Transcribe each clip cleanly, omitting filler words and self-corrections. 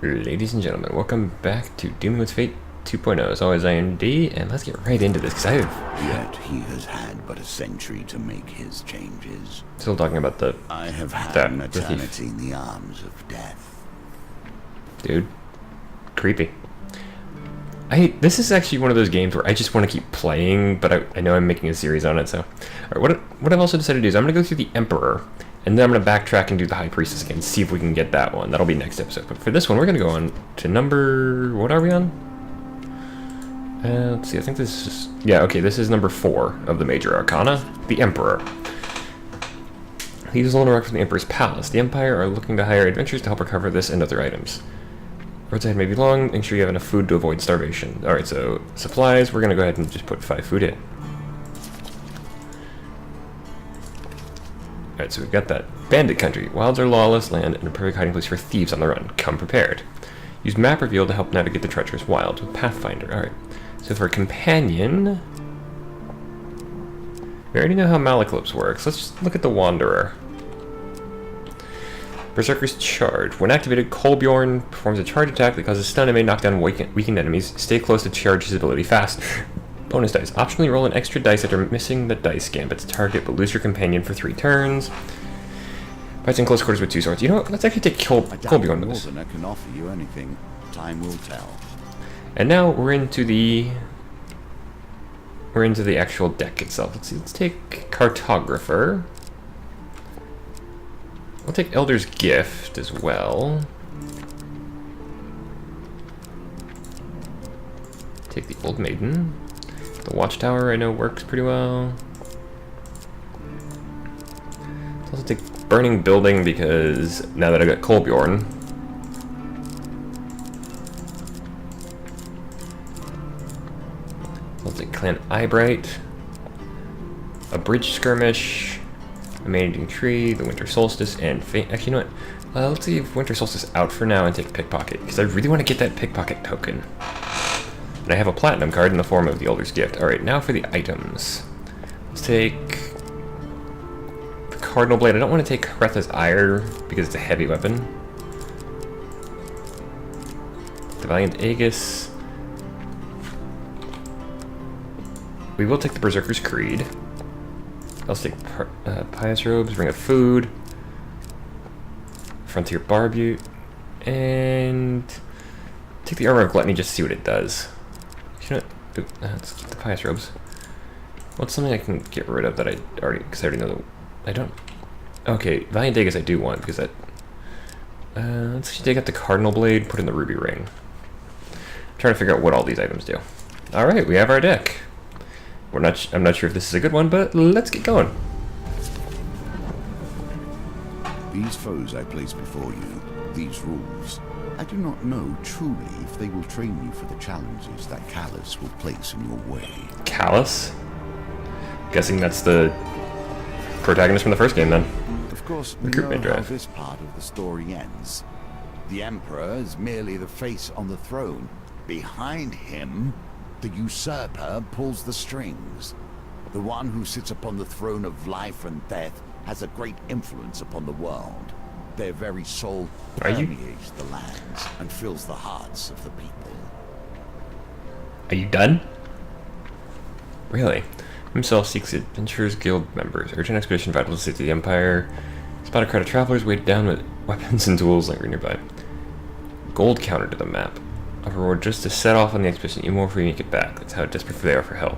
Ladies and gentlemen, welcome back to Dealing with Fate 2.0. As always, I am D, and let's get right into this, because I have... Yet he has had but a century to make his changes. Still talking about the... I have had an eternity in the arms of death. Dude. Creepy. This is actually one of those games where I just want to keep playing, but I know I'm making a series on it, so... Alright, what I've also decided to do is I'm going to go through the Emperor, and then I'm going to backtrack and do the High Priestess again, see if we can get that one. That'll be next episode. But for this one, we're going to go on to number... What are we on? Let's see, I think this is... Yeah, okay, this is number 4 of the Major Arcana. The Emperor. He is alone from the Emperor's palace. The Empire are looking to hire adventurers to help recover this and other items. Roads ahead may be long. Make sure you have enough food to avoid starvation. Alright, so supplies, we're going to go ahead and just put 5 food in. Alright, so we've got that. Bandit country. Wilds are lawless land and a perfect hiding place for thieves on the run. Come prepared. Use map reveal to help navigate the treacherous wilds with Pathfinder. Alright. So for a companion... We already know how Malaclopes works. Let's just look at the Wanderer. Berserker's Charge. When activated, Kolbjorn performs a charge attack that causes stun and may knock down weakened enemies. Stay close to charge his ability fast. Bonus dice. Optionally roll an extra dice after missing the dice gambit's target, but lose your companion for 3 turns. Fights in close quarters with 2 swords. You know what? Let's actually take Kolbjorn with this. I can offer you anything. Time will tell. And now we're into the actual deck itself. Let's see. Let's take Cartographer. We'll take Elder's Gift as well. Take the Old Maiden. The Watchtower I know works pretty well. Let's also take Burning Building because now that I got Kolbjorn. Let's take Clan Eyebright. A Bridge Skirmish. A Man-Eating Tree, the Winter Solstice, and actually, you know what? Let's leave Winter Solstice out for now and take Pickpocket, because I really want to get that Pickpocket token. And I have a Platinum card in the form of the Elder's Gift. Alright, now for the items. Let's take the Cardinal Blade. I don't want to take Hretha's Ire, because it's a heavy weapon. The Valiant Aegis. We will take the Berserker's Creed. Let's take Pious Robes, Ring of Food, Frontier Barbute, and take the Armor of Gluttony just to see what it does. You know what? Let's keep the Pious Robes. What's something I can get rid of that I already, because I already know that I don't. Okay, Valiant Aegis I do want, because that... let's take out the Cardinal Blade, put in the Ruby Ring. I'm trying to figure out what all these items do. Alright, we have our deck. I'm not sure if this is a good one, but let's get going. These foes I place before you, these rules, I do not know truly if they will train you for the challenges that Callus will place in your way. Callus? Guessing that's the protagonist from the first game, then. Of course, we know how this part of the story ends. The Emperor is merely the face on the throne. Behind him, the usurper pulls the strings. The one who sits upon the throne of life and death has a great influence upon the world. Their very soul permeates the lands and fills the hearts of the people. Are you done? Really? Himself seeks Adventurers Guild members. Urgent expedition vital to the Empire. Spot a crowd of travelers weighed down with weapons and tools lingering nearby. Gold counter to the map. A reward just to set off on the expedition, even more if we make it back. That's how desperate they are for help.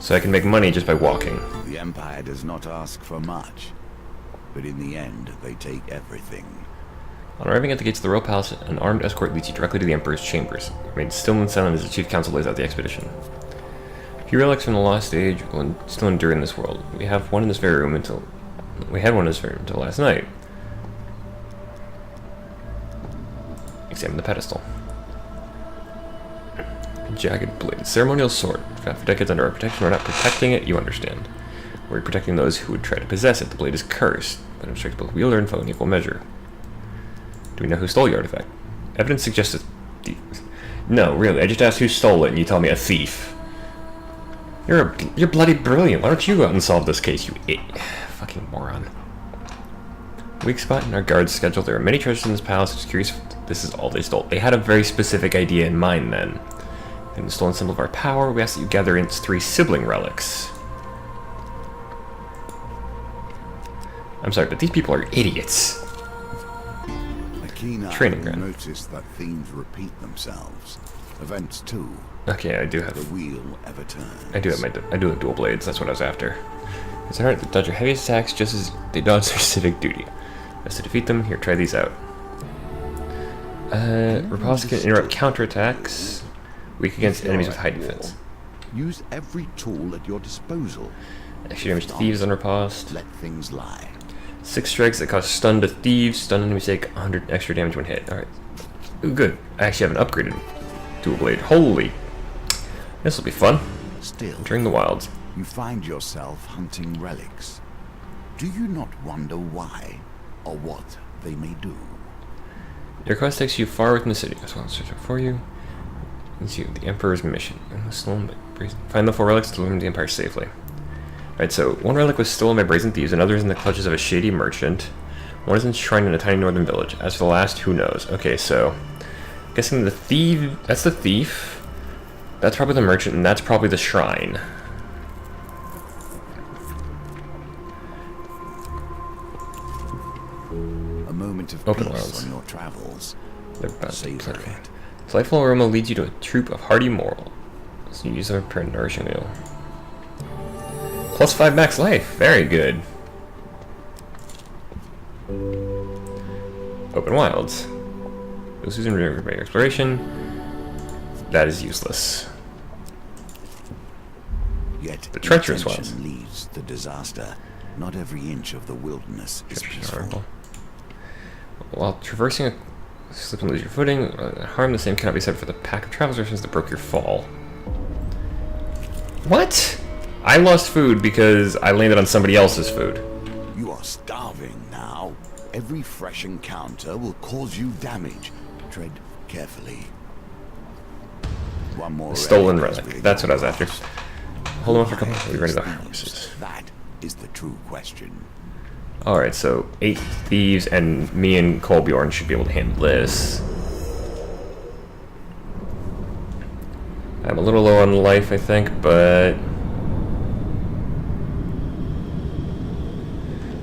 So I can make money just by walking. The Empire does not ask for much, but in the end, they take everything. On arriving at the gates of the Royal Palace, an armed escort leads you directly to the Emperor's chambers. Remain still and silent as the Chief Council lays out the expedition. A few relics from the lost age will still endure in this world. We had one in this very room until last night. Examine the pedestal. Jagged blade. Ceremonial sword. Found for decades under our protection. We're not protecting it, you understand. We're protecting those who would try to possess it. The blade is cursed, but it obstructs both wielder and foe in equal measure. Do we know who stole the artifact? Evidence suggests a thief. No, really, I just asked who stole it and you tell me a thief. You're bloody brilliant. Why don't you go out and solve this case, you fucking moron. Weak spot in our guard's schedule. There are many treasures in this palace. Just curious if this is all they stole. They had a very specific idea in mind then. And the stolen symbol of our power. We ask that you gather in its 3 sibling relics. I'm sorry, but these people are idiots. A keen eye Training will ground. notice that themes repeat themselves. Events too. Okay, I do The have. wheel ever turns. I do have dual blades. That's what I was after. It's hard to dodge your heaviest attacks just as they dodge their civic duty. Best to defeat them. Here, try these out. Repulse can interrupt counterattacks. Weak against enemies with high defense. Use every tool at your disposal. Extra damage to thieves on riposte. Let things lie. 6 strikes that cause stun to thieves. Stun enemies take 100 extra damage when hit. Alright. Ooh, good. I actually have an upgraded dual blade. Holy. This will be fun. Still, During the wilds. you find yourself hunting relics. Do you not wonder why or what they may do? Your quest takes you far within the city. That's what I'll search for you. It's you, the Emperor's mission. Find the 4 relics to deliver them to the Empire safely. Alright, so 1 relic was stolen by brazen thieves, another is in the clutches of a shady merchant. 1 is enshrined in a tiny northern village. As for the last, who knows? Okay, so guessing the thief, that's the thief. That's probably the merchant, and that's probably the shrine. A moment of Open peace wilds. on your travels. They're about to Savor play. it. Delightful aroma leads you to a troop of hardy moral. So you use them for a nourishing meal. Plus 5 max life. Very good. Open wilds. Those who's in river by your exploration. That is useless. Yet The treacherous intention ones. leads to disaster. Not every inch of the wilderness is Treacherous peaceful. horrible. While traversing a slip and lose your footing, harm the same cannot be said for the pack of travelers that broke your fall. What? I lost food because I landed on somebody else's food. You are starving now. Every fresh encounter will cause you damage. Tread carefully. One more Stolen relic is relic. within That's what I was your after. grasp. Hold on for a couple. Why We ready to these go. thieves? That is the true question. Alright, so 8 thieves and me and Kolbjorn should be able to handle this. I'm a little low on life, I think, but...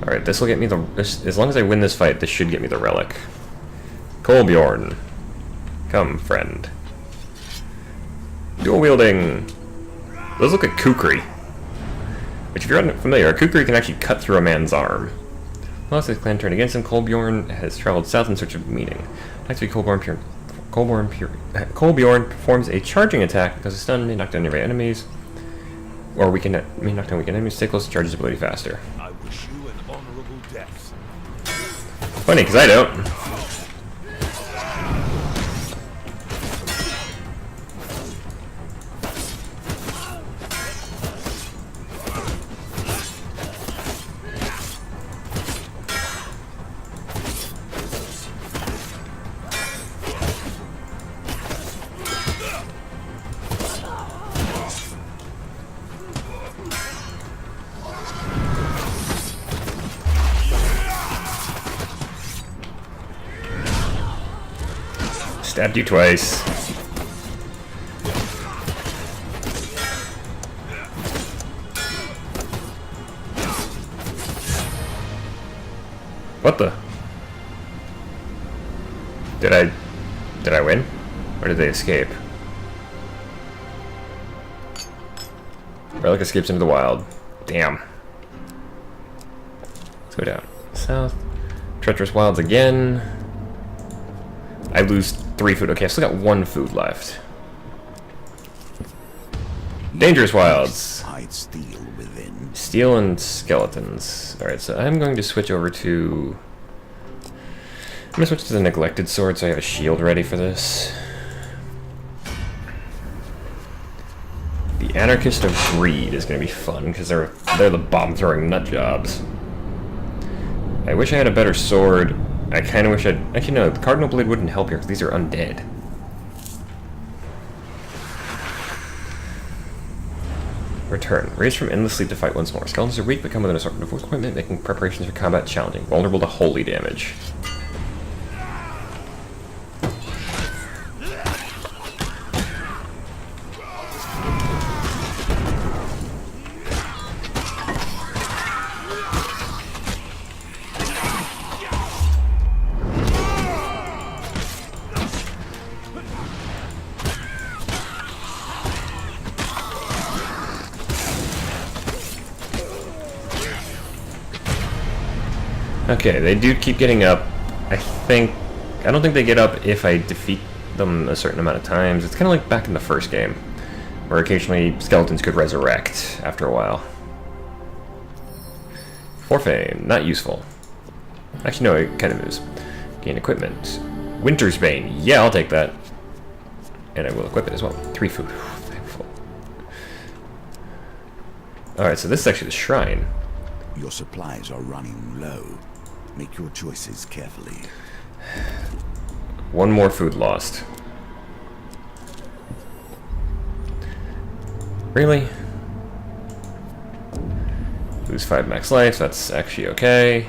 Alright, this will get me the... as long as I win this fight, this should get me the relic. Kolbjorn. Come, friend. Dual wielding. Those look like kukri. Which, if you're unfamiliar, a kukri can actually cut through a man's arm. Unless his clan turned against him, Kolbjorn has traveled south in search of meaning. Actually, Kolbjorn performs a charging attack because a stun may knock down nearby enemies, or may knock down weak enemies. Stay close to charge his ability faster. I wish you an honorable death. Funny, because I don't. Stabbed you twice. What the? Did I win? Or did they escape? Relic escapes into the wild. Damn. Let's go down. South. Treacherous wilds again. I lose 3 food. Okay, I've still got 1 food left. Dangerous wilds. Hide steel within. Steel and skeletons. Alright, so I'm going to switch over to... I'm going to switch to the neglected sword so I have a shield ready for this. The Anarchist of Greed is going to be fun because they're the bomb-throwing nut jobs. I wish I had a better sword. I kind of wish I'd... Actually, no, the Cardinal Blade wouldn't help here because these are undead. Return. Raised from endless sleep to fight once more. Skeletons are weak but come with an assortment of equipment, making preparations for combat challenging. Vulnerable to holy damage. Okay, they do keep getting up. I don't think they get up if I defeat them a certain amount of times. It's kind of like back in the first game, where occasionally skeletons could resurrect after a while. For fame, not useful. Actually, no, it kind of is. Gain equipment. Winter's Bane, yeah, I'll take that. And I will equip it as well. 3 food. Thankful. Alright, so this is actually the shrine. Your supplies are running low. Make your choices carefully. 1 more food lost. Really? Lose 5 max life, that's actually okay.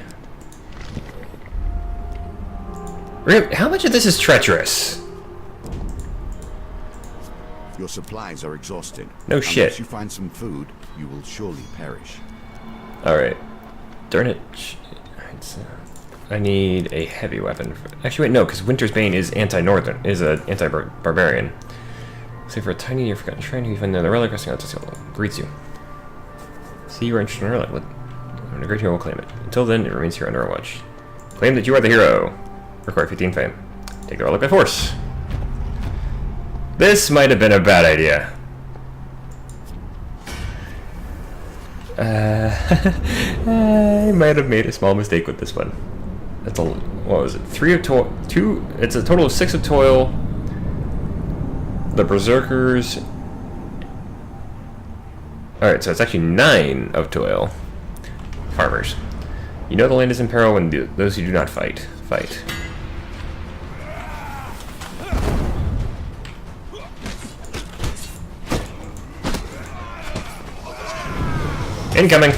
Really? How much of this is treacherous? Your supplies are exhausted. No shit. Unless you find some food, you will surely perish. Alright. Darn it. I need a heavy weapon. Actually, wait, no, because Winter's Bane is anti-northern, is an anti-barbarian. Save for a tiny near forgotten shrine, you find another relic resting on the greets you. See, you are interested in a relic. When a great hero will claim it. Until then, it remains here under our watch. Claim that you are the hero. Require 15 fame. Take the relic by force. This might have been a bad idea. I might have made a small mistake with this one. That's a, what was it? 3 of toil, 2. It's a total of 6 of toil. The berserkers. All right, so it's actually 9 of toil. Farmers. You know the land is in peril when those who do not fight fight. Incoming.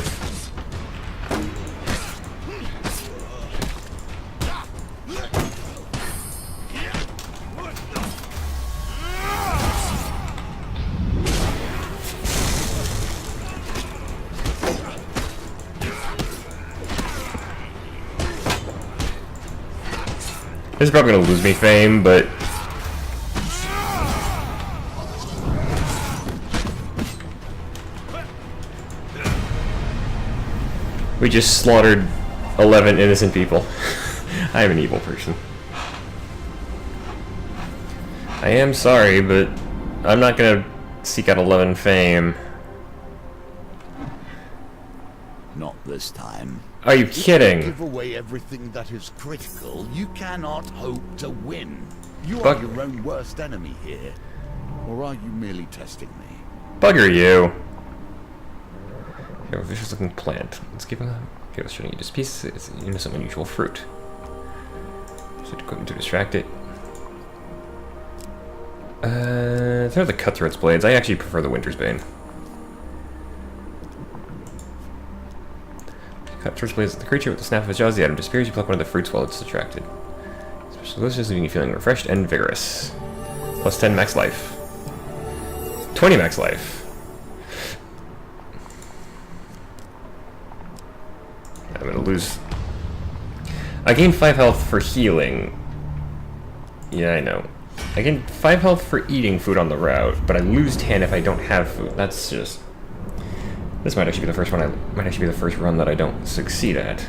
This is probably gonna lose me fame, but we just slaughtered 11 innocent people. I am an evil person. I am sorry, but I'm not gonna seek out 11 fame. Not this time. Are you kidding? Give away everything that is critical. You cannot hope to win. You are your own worst enemy here. Or are you merely testing me? Bugger you. Here, a vicious looking plant. Let's give a showing you this piece. It's some unusual fruit. So equipment to distract it. Throw the cutthroat's blades. I actually prefer the Winter's Bane. Cutthroat's blades. The creature with the snap of its jaws, the item disappears. You pluck one of the fruits while it's distracted. Special delicious, leaving you feeling refreshed and vigorous. Plus 10 max life. 20 max life. I'm gonna lose. I gain 5 health for healing. Yeah, I know. I gain 5 health for eating food on the route, but I lose 10 if I don't have food. That's just. This might actually be the first one. Might actually be the first run that I don't succeed at.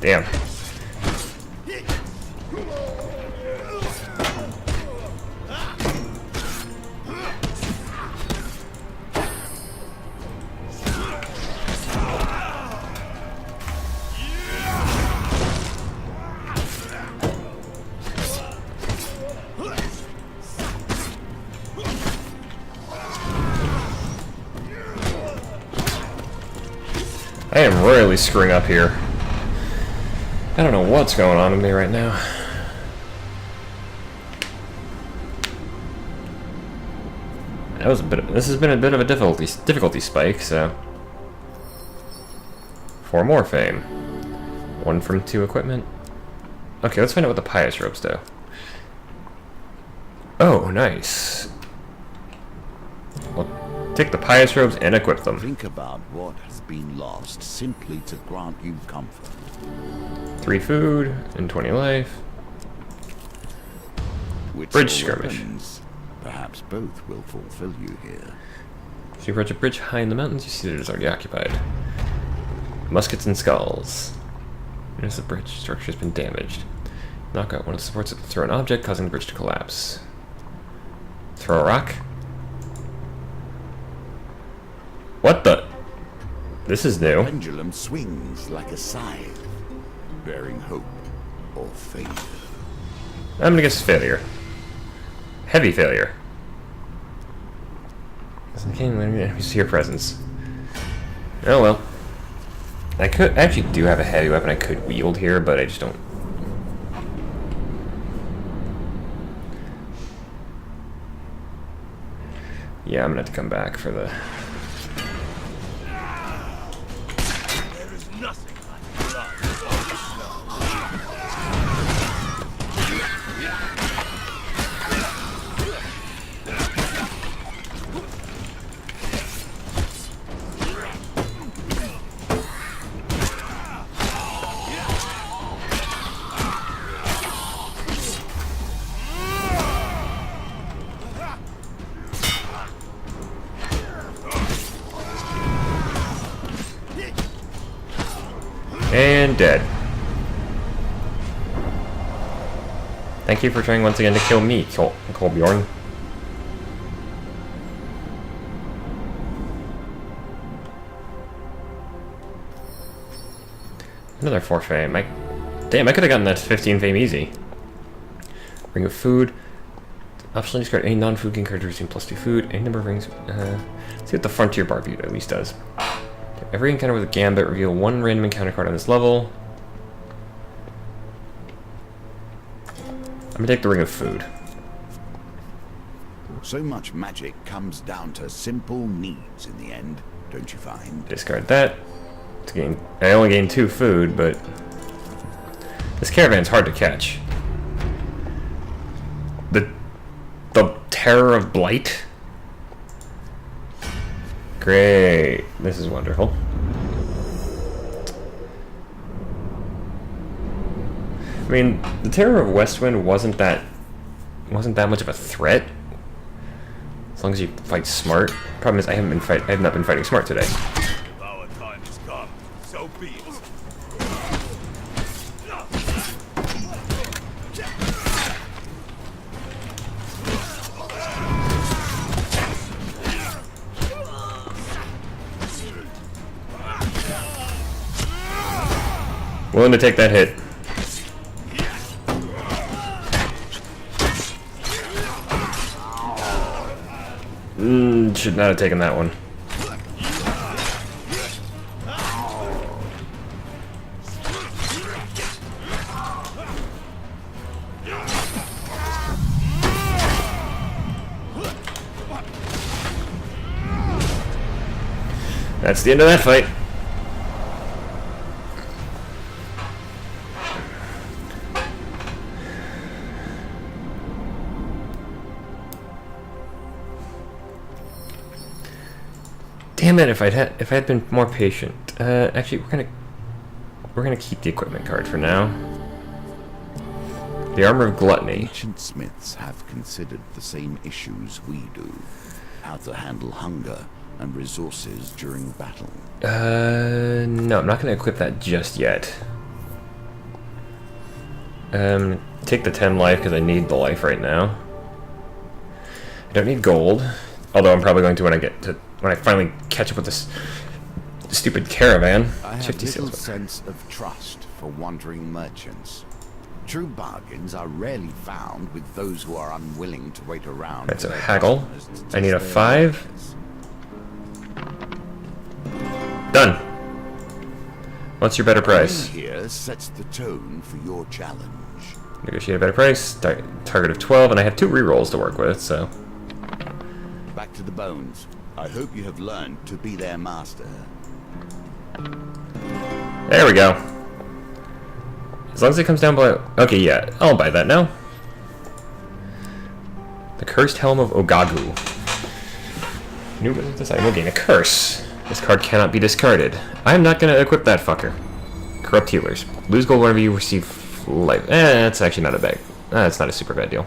Damn. I am royally screwing up here. I don't know what's going on with me right now. That was a bit. This has been a bit of a difficulty spike. So 4 more fame. 1 from 2 equipment. Okay, let's find out what the pious ropes do. Oh, nice. We'll take the pious robes and equip them. Think about what has been lost simply to grant you comfort. 3 food and 20 life. Which Bridge skirmish. weapons? Perhaps both will fulfill you here. As you approach a bridge high in the mountains, you see that it is already occupied. Muskets and skulls. Notice the bridge structure has been damaged. Knock out one of the supports to throw an object, causing the bridge to collapse. Throw a rock? What the? This is new. Pendulum swings like a scythe, bearing hope or failure. I'm gonna guess failure. Heavy failure. Can't let me see your presence. Oh well. I actually do have a heavy weapon I could wield here, but I just don't. Yeah, I'm gonna have to come back for the. There is nothing like blood or snow. And dead. Thank you for trying once again to kill me, Kolbjorn. Another 4 fame. Damn, I could have gotten that 15 fame easy. Ring of food. Optionally discard any non-food gain card to receive +2 food. Any number of rings. See what the Frontier Barbute at least does. Every encounter with a Gambit, reveal 1 random encounter card on this level. I'm gonna take the Ring of Food. So much magic comes down to simple needs in the end, don't you find? Discard that. To gain, I only gain 2 food, but this caravan's hard to catch. The Terror of Blight. Great. This is wonderful. I mean, the Terror of Westwind wasn't that much of a threat. As long as you fight smart. Problem is I have not been fighting smart today. Our time has come. So be it. Willing to take that hit. Should not have taken that one. That's the end of that fight. Damn it! If I had been more patient. Actually, we're gonna keep the equipment card for now. The Armor of Gluttony. Ancient smiths have considered the same issues we do. How to handle hunger and resources during battle. No, I'm not gonna equip that just yet. Take the 10 life because I need the life right now. I don't need gold, although I'm probably going to when I finally catch up with this stupid caravan. I have little sense of trust for wandering merchants. True bargains are rarely found with those who are unwilling to wait around. Right, so haggle. I need a 5. Done. What's your better price? Here sets the tone for your challenge. Negotiate a better price. Target of 12, and I have 2 rerolls to work with, so... Back to the bones. I hope you have learned to be their master. There we go. As long as it comes down below... Okay, yeah, I'll buy that now. The Cursed Helm of Ogagu. New this item will gain a curse. This card cannot be discarded. I'm not going to equip that fucker. Corrupt Healers. Lose gold whenever you receive life. That's actually not a bad... That's not a super bad deal.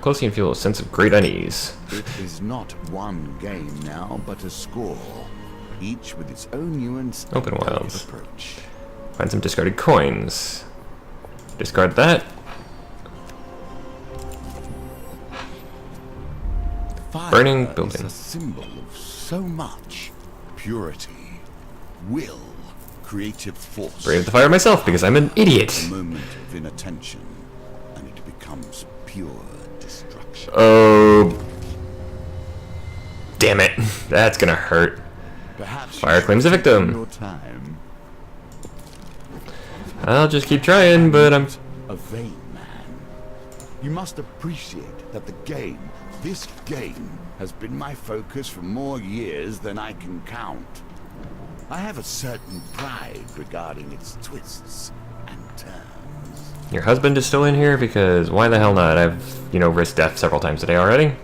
Close you can feel a sense of great unease. It is not one game now, but a score. Each with its own nuance and Open wilds. approach. Find some discarded coins. Discard that. Fire Burning is building. a symbol of so much. Purity, will, creative force. Brave the fire myself because I'm an idiot. A moment of inattention, and it becomes pure destruction. Oh. Damn it. That's gonna hurt. Perhaps Fire you should claims a take victim. Your time. I'll just keep trying, but I'm... A vain man. You must appreciate that the game, this game, has been my focus for more years than I can count. I have a certain pride regarding its twists and turns. Your husband is still in here? Because why the hell not? I've, risked death several times today already.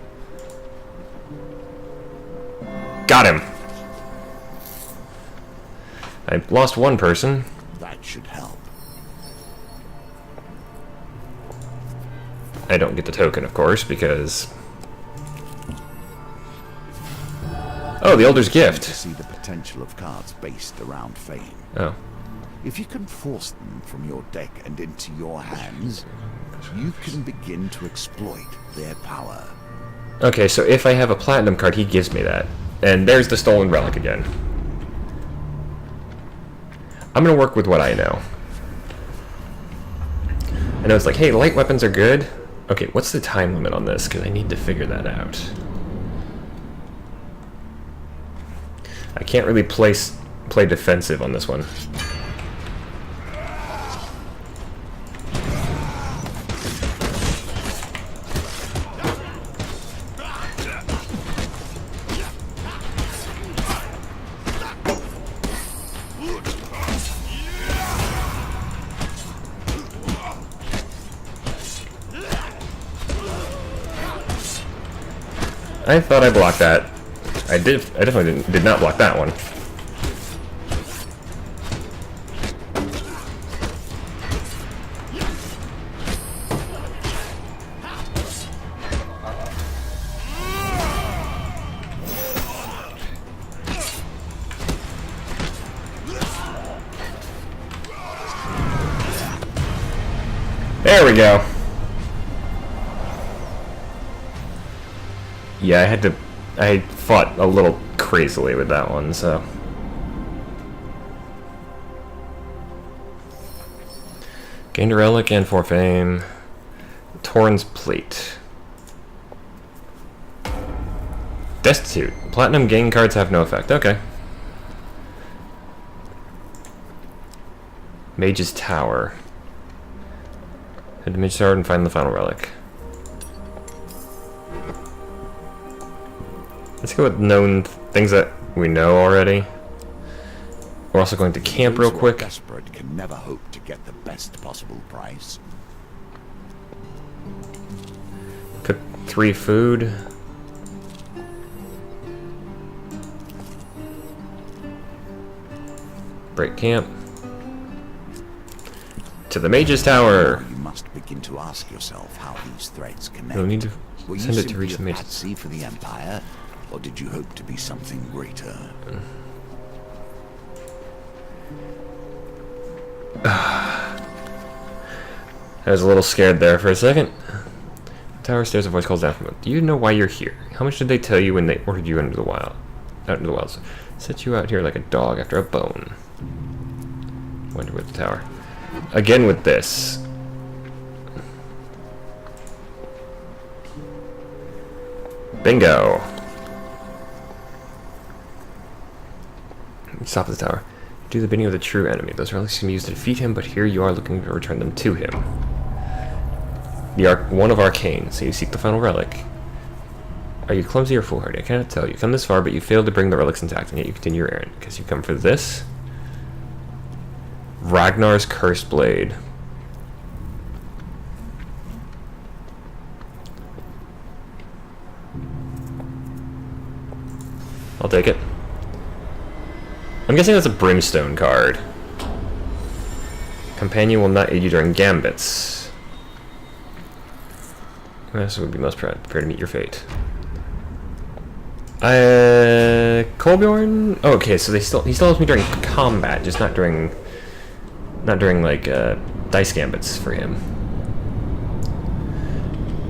Got him! I lost one person. That should help. I don't get the token, of course, because... Oh, the Elder's To Gift. see the potential of cards based around fame. Oh. If you can force them from your deck and into your hands, you can begin to exploit their power. Okay, so if I have a platinum card, he gives me that. And there's the stolen relic again. I'm gonna work with what I know. I know it's like, hey, light weapons are good. Okay, what's the time limit on this? Because I need to figure that out. I can't really play defensive on this one. I thought I blocked that. I definitely did not block that one. There we go. Yeah, I fought a little crazily with that one, so. Gained a relic and for fame. Torn's plate. Destitute. Platinum gain cards have no effect. Okay. Mage's Tower. Head to Mage's Tower and find the final relic. Let's go with known things that we know already. We're also going to camp real quick. Desperate can never hope to get the best possible price. Cook 3 food. Break camp. To the Mage's Tower. You must begin to ask yourself how these threads connect. No need to Were send you it to reach the simply a Mage's. patsy for the Empire, or did you hope to be something greater? I was a little scared there for a second. Tower stairs, a voice calls down from it. Do you know why you're here? How much did they tell you when they ordered you into the wild? Out into the wilds. Set you out here like a dog after a bone. Wonder with the tower. Again with this. Bingo. Stop the tower. Do the bidding of the true enemy. Those relics can be used to defeat him, but here you are looking to return them to him. One of Arcane, so you seek the final relic. Are you clumsy or foolhardy? I cannot tell. You come this far, but you failed to bring the relics intact, and yet you continue your errand. Because you come for this. Ragnar's Cursed Blade. I'll take it. I'm guessing that's a Brimstone card. Companion will not aid you during gambits. This would be most prepared to meet your fate. Kolbjorn? Oh, okay, so he still helps me during combat, just not during like dice gambits for him.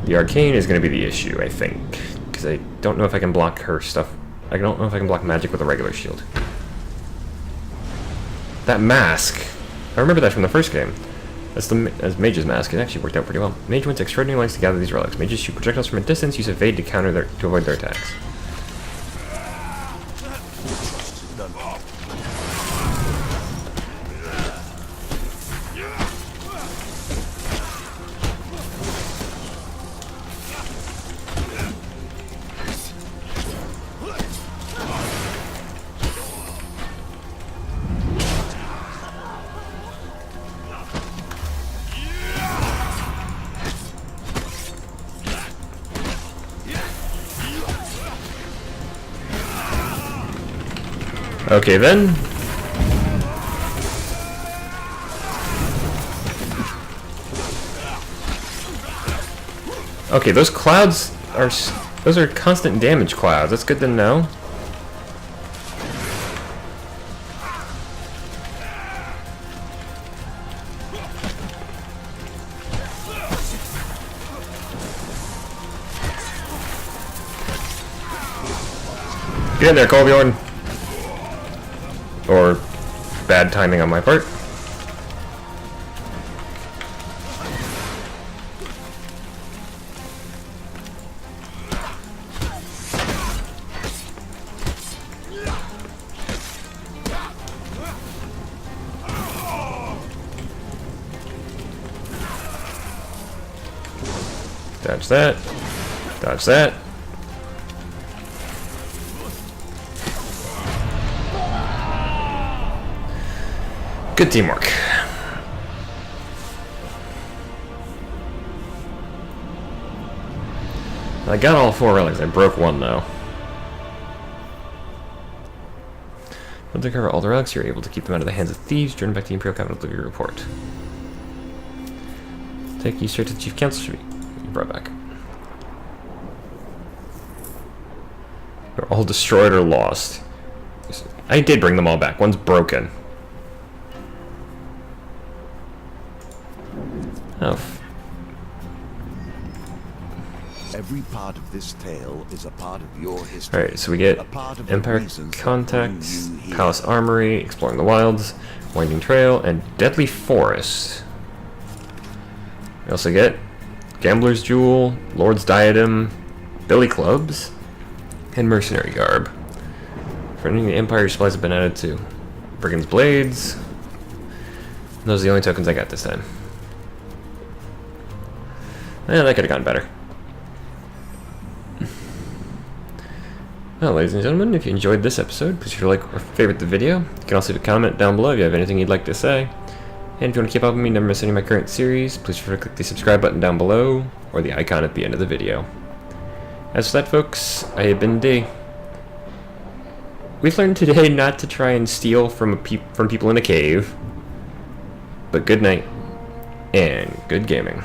The arcane is going to be the issue, I think, because I don't know if I can block her stuff. I don't know if I can block magic with a regular shield. That mask, I remember that from the first game. As Mage's mask, it actually worked out pretty well. Mage wins extraordinary lengths to gather these relics. Mages shoot projectiles from a distance, use evade to avoid their attacks. Okay then. Okay, those clouds those are constant damage clouds. That's good to know. Get in there, Kolbjorn. Or bad timing on my part. Dodge that. Dodge that. Good teamwork. I got all 4 relics. I broke one though. Once you cover all the relics, you're able to keep them out of the hands of thieves. Return back to the Imperial Capital to your report. Take you straight to the Chief Council. Should be brought back. They're all destroyed or lost. I did bring them all back. One's broken. Oh. Every part of this tale is a part of your history. Alright, so we get Empire Contacts, Palace Armory, Exploring the Wilds, Winding Trail, and Deadly Forest. We also get Gambler's Jewel, Lord's Diadem, Billy Clubs, and Mercenary Garb. For ending the Empire, supplies have been added to Brigand's Blades. Those are the only tokens I got this time. Yeah, that could have gone better. Well, ladies and gentlemen, if you enjoyed this episode, please feel like or favorite the video. You can also leave a comment down below if you have anything you'd like to say. And if you want to keep up with me and never miss any of my current series, please feel free to click the subscribe button down below, or the icon at the end of the video. As for that, folks, I have been D. We've learned today not to try and steal from people in a cave. But good night, and good gaming.